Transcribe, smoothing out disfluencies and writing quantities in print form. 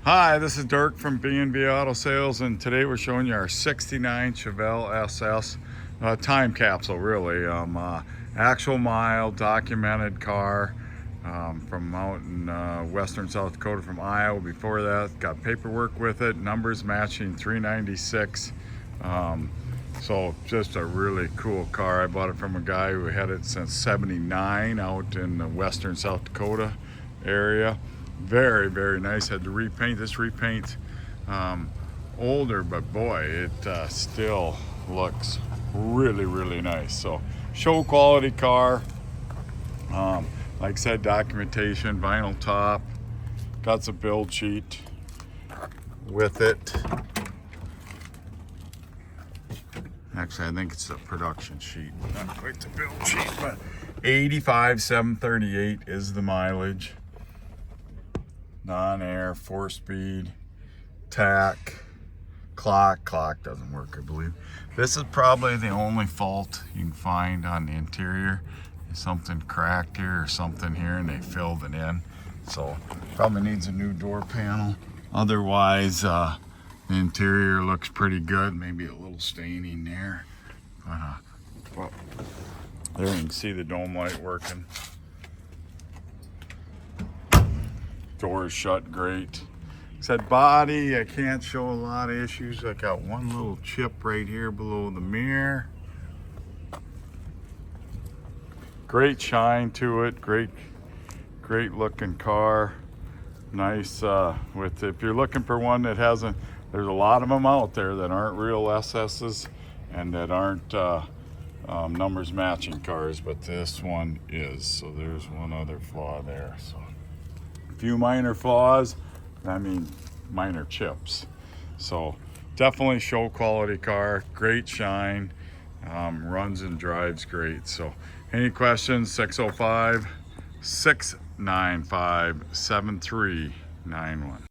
Hi, this is Dirk from B&B Auto Sales, and today we're showing you our 69 Chevelle SS time capsule, really. Actual mile, documented car from out in Western South Dakota from Iowa. Before that, got paperwork with it, numbers matching 396. So just a really cool car. I bought it from a guy who had it since 79 out in the Western South Dakota area. Very, very nice. Had to repaint this repaint older, but boy, it still looks really, really nice. So show quality car. Like I said, documentation, vinyl top, got some build sheet with it. Actually, I think it's a production sheet, not quite the build sheet, but 85,738 is the mileage. Non-air, 4-speed, tack, clock doesn't work, I believe. This is probably the only fault you can find on the interior. Something cracked here or something here and they filled it in. So probably needs a new door panel. Otherwise, the interior looks pretty good. Maybe a little staining there. Well, there you can see the dome light working. Doors shut great. Said body, I can't show a lot of issues. I got one little chip right here below the mirror. Great shine to it. Great looking car. Nice if you're looking for one that hasn't, there's a lot of them out there that aren't real SS's and that aren't numbers matching cars, but this one is. So there's one other flaw there. So a few minor flaws, I mean minor chips. So definitely show quality car, great shine, runs and drives great. So any questions, 605-695-7391.